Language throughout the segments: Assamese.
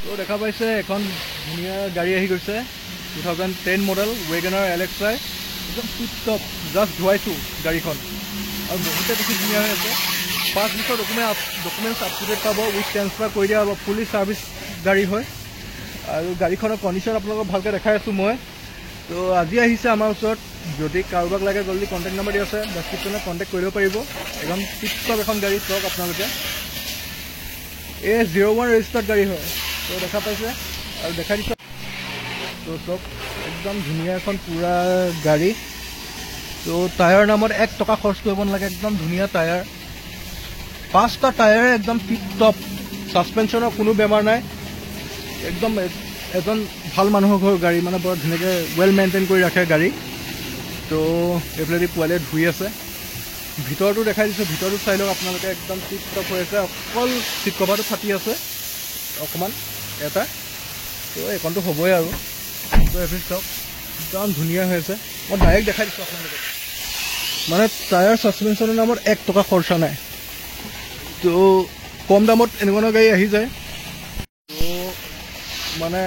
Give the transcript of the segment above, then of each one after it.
তো দেখা পাইছে এখন ধুনীয়া গাড়ী আহি গৈছে 2010 মডেল ৱেগনাৰ LXi একদম টিপ টপ জাষ্ট ধুৱাইছোঁ গাড়ীখন আৰু বহুতে বেছি ধুনীয়া হৈ আছে 5 বছৰ ডকুমেণ্টছ আপ টু ডেট পাব উইথ ট্ৰেন্সফাৰ কৰি দিয়া ফুলি ছাৰ্ভিচ গাড়ী হয় আৰু গাড়ীখনৰ কণ্ডিশ্যন আপোনালোকক ভালকৈ দেখাই আছোঁ মই তো আজি আহিছে আমাৰ ওচৰত যদি কাৰোবাক লাগে জলদি কণ্টেক্ট নম্বৰ দি আছে ডেছক্ৰিপশ্যনত কণ্টেক্ট কৰিব পাৰিব একদম টিপ টপ এখন গাড়ী চাওক আপোনালোকে A01 ৰেজিষ্টাৰ্ড গাড়ী হয় তো দেখা পাইছে আৰু দেখাই দিছোঁ তো চব একদম ধুনীয়া এখন পুৰা গাড়ী তো টায়াৰ নামত 1 টকা খৰচ কৰিব নালাগে একদম ধুনীয়া টায়াৰ 5টা টায়াৰে একদম টিপ টপ সাসপেনশনৰ কোনো বেমাৰ নাই একদম এজন ভাল মানুহৰ ঘৰ গাড়ী মানে বৰ ধুনীয়াকৈ ৱেল মেইনটেইন কৰি ৰাখে গাড়ী তো এভৰিডে পোৱালে ধুই আছে ভিতৰটো দেখাই দিছোঁ ভিতৰটো চাই লওক আপোনালোকে একদম টিপ টপ হৈ আছে অকল চিট কভাৰটো ফাটি আছে অকণমান এটা তো এইখনটো হ'বই আৰু তো এভৰিথিং চাওক একদম ধুনীয়া হৈ আছে মই ডাইৰেক্ট দেখাই দিছোঁ আপোনালোকে মানে টায়াৰ সাসপেনশনৰ নামত 1 টকা খৰচা নাই তো কম দামত এনেকুৱা গাড়ী আহি যায় তো মানে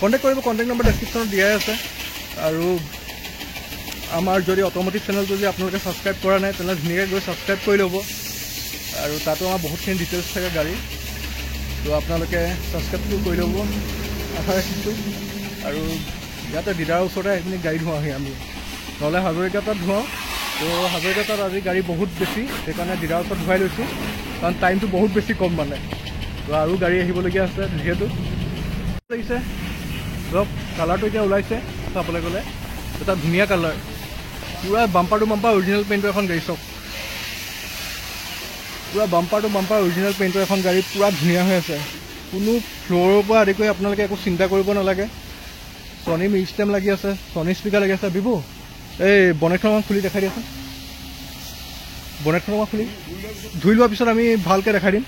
কণ্টেক্ট কৰিব কণ্টেক্ট নম্বৰ ডেছক্ৰিপশ্যনত দিয়াই আছে আৰু আমাৰ যদি অটোমোটিভ চেনেল যদি আপোনালোকে ছাবস্ক্ৰাইব কৰা নাই তেনেহ'লে ধুনীয়াকৈ গৈ ছাবস্ক্ৰাইব কৰি ল'ব আৰু তাতো আমাৰ বহুতখিনি ডিটেইলছ থাকে গাড়ী তো আপোনালোকে ছাবস্ক্ৰাইবটো কৰি ল'ব আশা ৰাখিছোঁ আৰু ইয়াতে ডিলাৰৰ ওচৰতে এইখিনি গাড়ী ধোৱাওঁহি আমি নহ'লে হাজৰিকাতাত ধোৱাওঁ তো হাজৰিকাতাত আজি গাড়ী বহুত বেছি সেইকাৰণে ডিলাৰৰ ওচৰত ধুৱাই লৈছোঁ কাৰণ টাইমটো বহুত বেছি কম মানে তো আৰু গাড়ী আহিবলগীয়া আছে যিহেতু লাগিছে ধৰক কালাৰটো এতিয়া ওলাইছে চাবলৈ গ'লে এটা ধুনীয়া কালাৰ পুৰা বাম্পাৰ টু বাম্পাৰ অৰিজিনেল পেইণ্টৰ এখন গাড়ী চাওক পুৰা বাম্পাৰ টু বাম্পাৰ অৰিজিনেল পেইণ্টৰ এখন গাড়ী পুৰা ধুনীয়া হৈ আছে কোনো ফ্ল'ৰৰ পৰা আদি কৰি আপোনালোকে একো চিন্তা কৰিব নালাগে ছনী মিউজিক ছিষ্টেম লাগি আছে ছনী স্পীকাৰ লাগি আছে বিবু এই বনেটখন অকণ খুলি দেখাই দিয়াচোন বনেটখন অকণ খুলি ধুই লোৱাৰ পিছত আমি ভালকৈ দেখাই দিম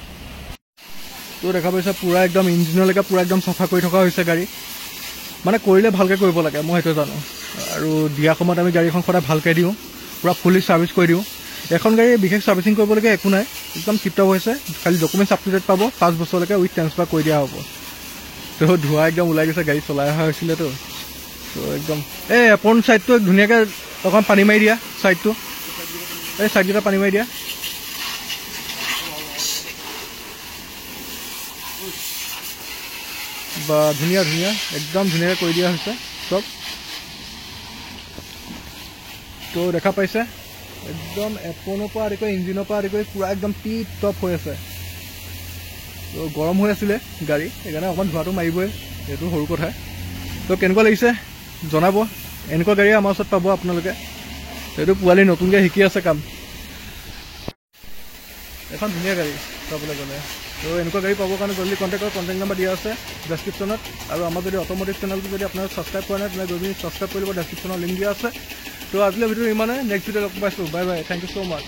তো দেখা পাইছে পুৰা একদম ইঞ্জিনলৈকে পুৰা একদম চাফা কৰি থকা হৈছে গাড়ী মানে কৰিলে ভালকৈ কৰিব লাগে মই সেইটো জানো আৰু দিয়া সময়ত আমি গাড়ীখন সদায় ভালকৈ দিওঁ পুৰা ফুলি ছাৰ্ভিচ কৰি দিওঁ এখন গাড়ী বিশেষ ছাৰ্ভিচিং কৰিবলগীয়া একো নাই একদম টিপটপ হৈছে খালি ডকুমেণ্টছ আপ টু ডেট পাব 5 বছৰলৈকে উইথ ট্ৰেন্সফাৰ কৰি দিয়া হ'ব তো ধোঁৱা একদম ওলাই গৈছে গাড়ী চলাই অহা হৈছিলেতো তো একদম এই এপন ছাইডটো ধুনীয়াকৈ অকণমান পানী মাৰি দিয়া ছাইডটো এই ছাইডকেইটা পানী মাৰি দিয়া বা ধুনীয়া ধুনীয়া একদম ধুনীয়াকৈ কৰি দিয়া হৈছে চব তো দেখা পাইছে একদম এপনৰ পৰা আদি কৰি ইঞ্জিনৰ পৰা আদি কৰি পুৰা একদম টিপ টপ হৈ আছে তো গৰম হৈ আছিলে গাড়ী সেইকাৰণে অকণমান ধোঁৱাটো মাৰিবই সেইটো সৰু কথা তো কেনেকুৱা লাগিছে জনাব এনেকুৱা গাড়ী আমাৰ ওচৰত পাব আপোনালোকে সেইটো পোৱালি নতুনকৈ শিকি আছে কাম এখন ধুনীয়া গাড়ী চাবলৈ গ'লে তো এনেকুৱা গাড়ী পাবৰ কাৰণে জলদি কণ্টেক্ট নম্বৰ দিয়া আছে ডেছক্ৰিপশ্যনত আৰু আমাৰ যদি অটোমোটিভ চেনেলটো যদি আপোনালোকে ছাবস্ক্ৰাইব কৰা নাই তেনেহ'লে যদি ছাবস্ক্ৰাইব কৰিব ডেছক্ৰিপশ্যনৰ লিংক দিয়া আছে তো আজিলৈ ভিডিঅ' ইমানে নেক্সট ভিডিঅ' লগ পাইছোঁ bye bye thank you so' much